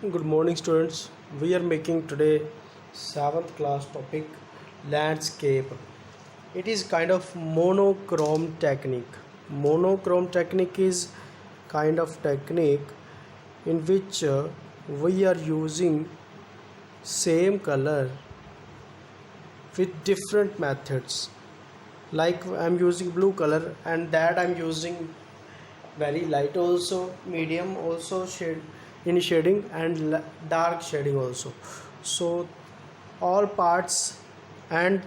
Good morning, students. We are making today 7th class topic landscape. It is kind of monochrome technique. Monochrome technique is kind of technique in which we are using same color with different methods. Like I'm using blue color and that I'm using very light also, medium also shade in shading and dark shading also. So all parts, and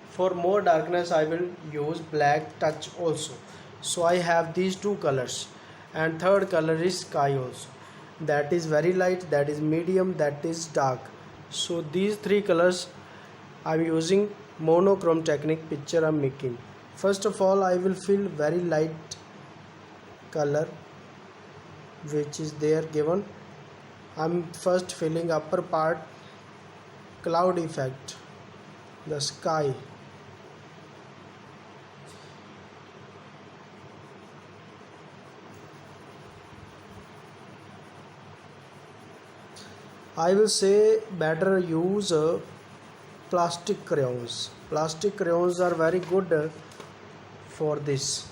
for more darkness I will use black touch also. So I have these two colors, and third color is sky also. That is very light, that is medium, that is dark. So these three colors I'm using monochrome technique picture I'm making. First of all, I will fill very light color which is there given. I'm first filling upper part, cloud effect, the sky. I will say better use plastic crayons. Plastic crayons are very good for this.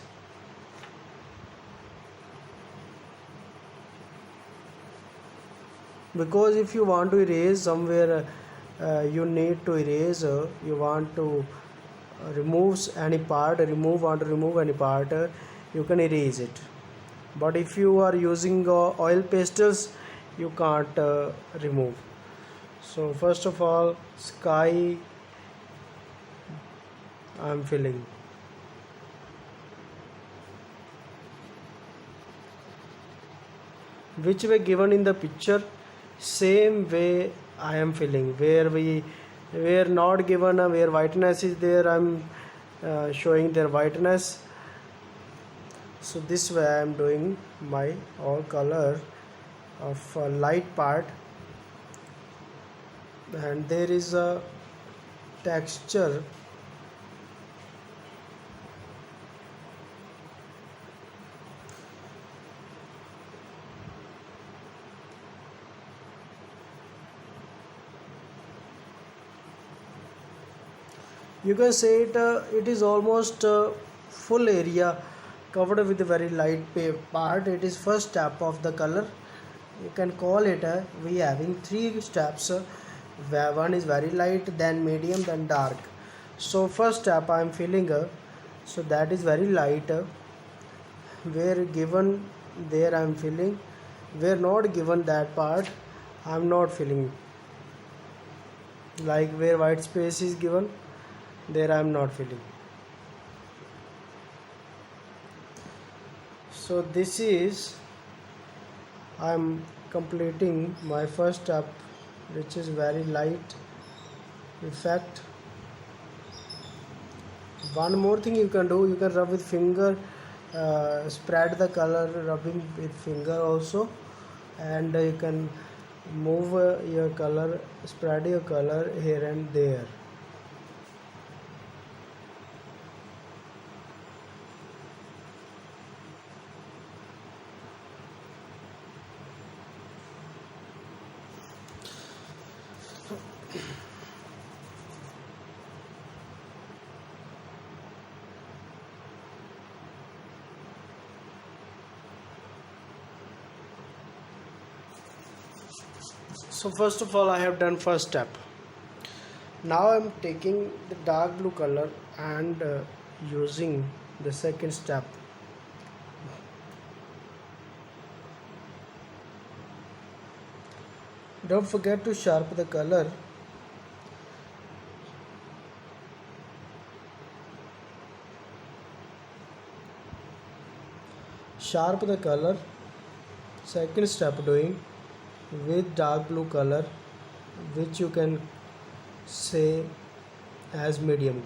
Because if you want to erase somewhere, you need to erase, you want to want to remove any part, you can erase it. But if you are using oil pastels, you can't remove. So first of all, sky I'm filling. Which way given in the picture, same way I am filling. Where not given, where whiteness is there, I'm showing their whiteness. So this way I am doing my all color of light part, and there is a texture. You can say it is almost full area covered with a very light part. It is first step of the color. You can call it we having three steps, where one is very light, then medium, then dark. So first step I am filling, so that is very light, where given there I am filling, where not given that part I am not filling. Like where white space is given, there I am not filling. So this is I am completing my first step, which is very light effect. One more thing you can do, you can rub with finger, spread the color rubbing with finger also, and you can move your color, spread your color here and there. So first of all I have done first step. Now I am taking the dark blue color and using the second step. Don't forget to sharpen the color. Sharpen the color. Second step doing with dark blue color, which you can say as medium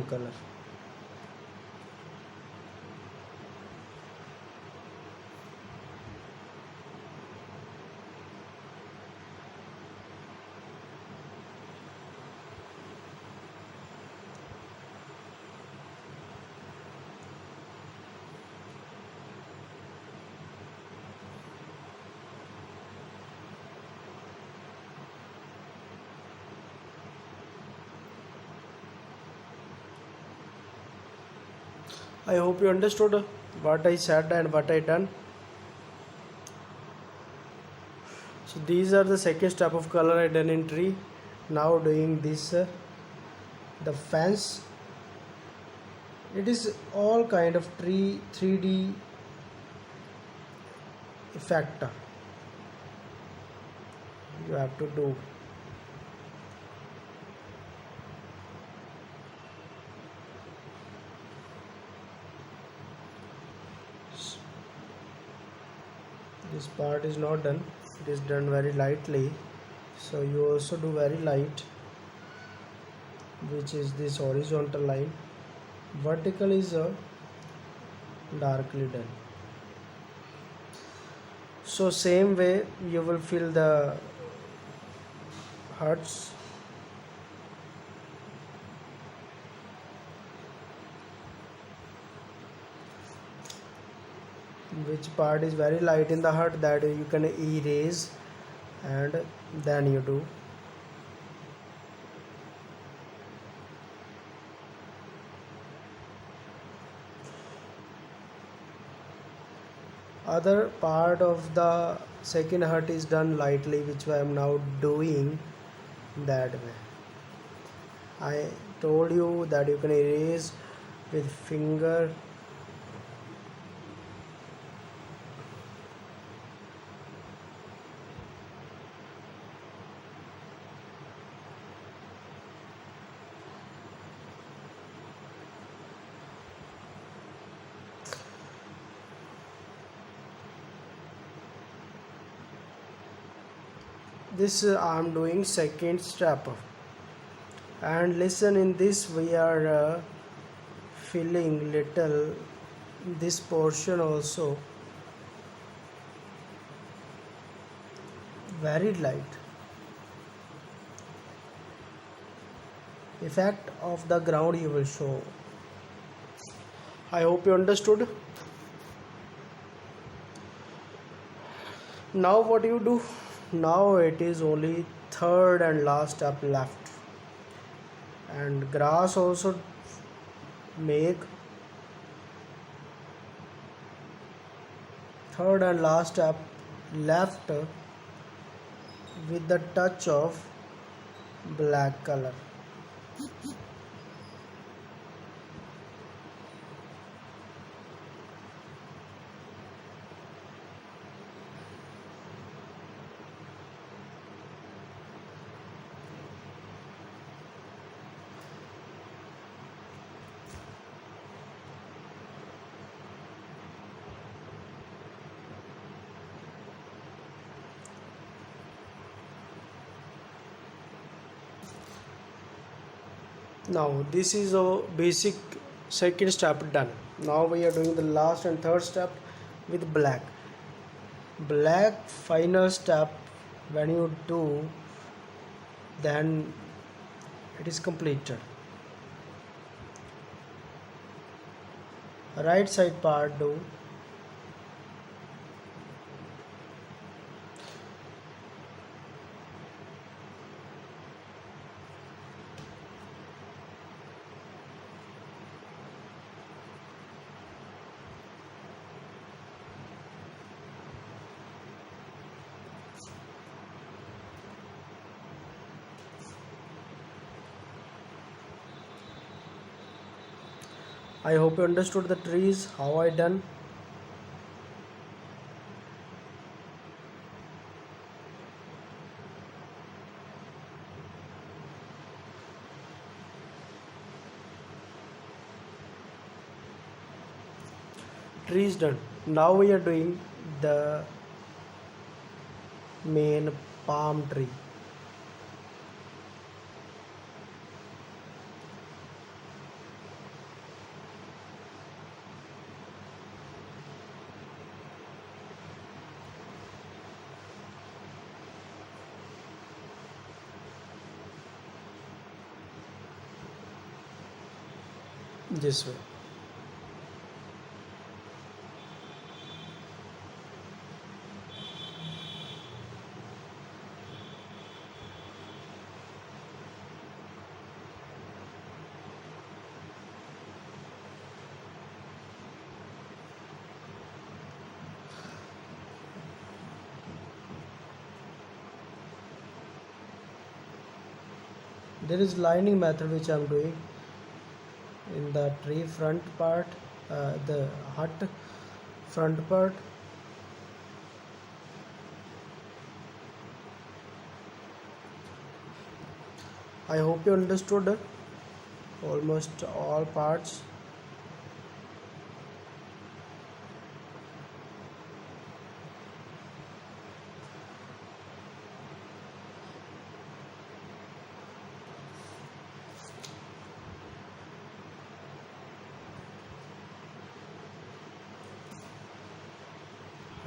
color. I hope you understood what I said and what I done. So these are the second step of color I done in tree. Now doing this the fence. It is all kind of tree 3D effect you have to do. This part is not done, it is done very lightly, so you also do very light, which is this horizontal line. Vertical is darkly done. So same way you will fill the huts. Which part is very light in the hut, that you can erase, and then you do. Other part of the second hut is done lightly, which I am now doing that way. I told you that you can erase with finger. This I am doing second step, and listen, in this we are filling little this portion also very light. Effect of the ground you will show. I hope you understood. Now what you do? Now it is only third and last step left, and grass also make. Third and last step left with the touch of black color. Now this is a basic second step done. Now we are doing the last and third step with black. Black final step, when you do, then it is completed. Right side part do. I hope you understood the trees, how I done. Trees done. Now we are doing the main palm tree. This way. there is lining method which I'm doing in the tree front part, the hut front part. I hope you understood almost all parts.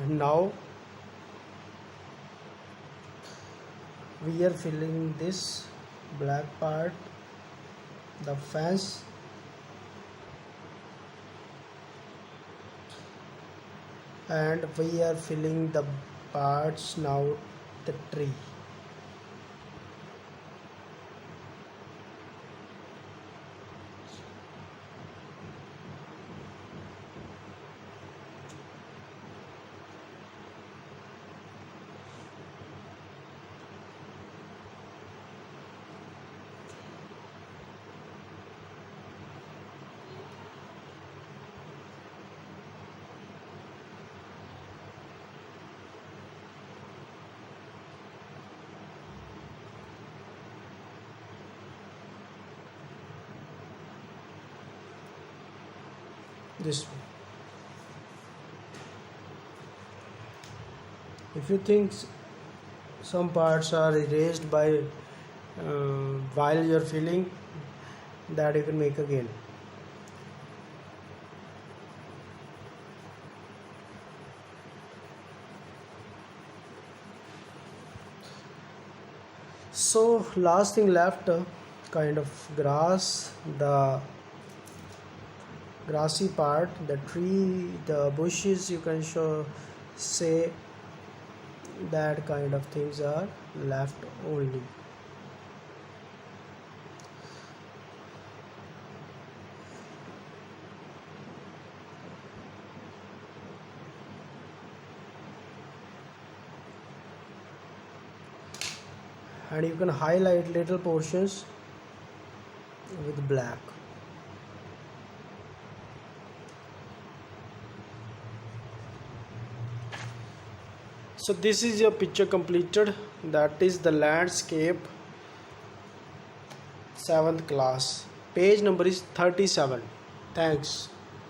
And now we are filling this black part, the fence, and we are filling the parts now, the tree. This way. If you think some parts are erased by while you're filling, that you can make again. So last thing left, kind of grass, the grassy part, the tree, the bushes, you can say that kind of things are left only. And you can highlight little portions with black. So this is your picture completed. That is the landscape 7th class. Page number is 37. Thanks.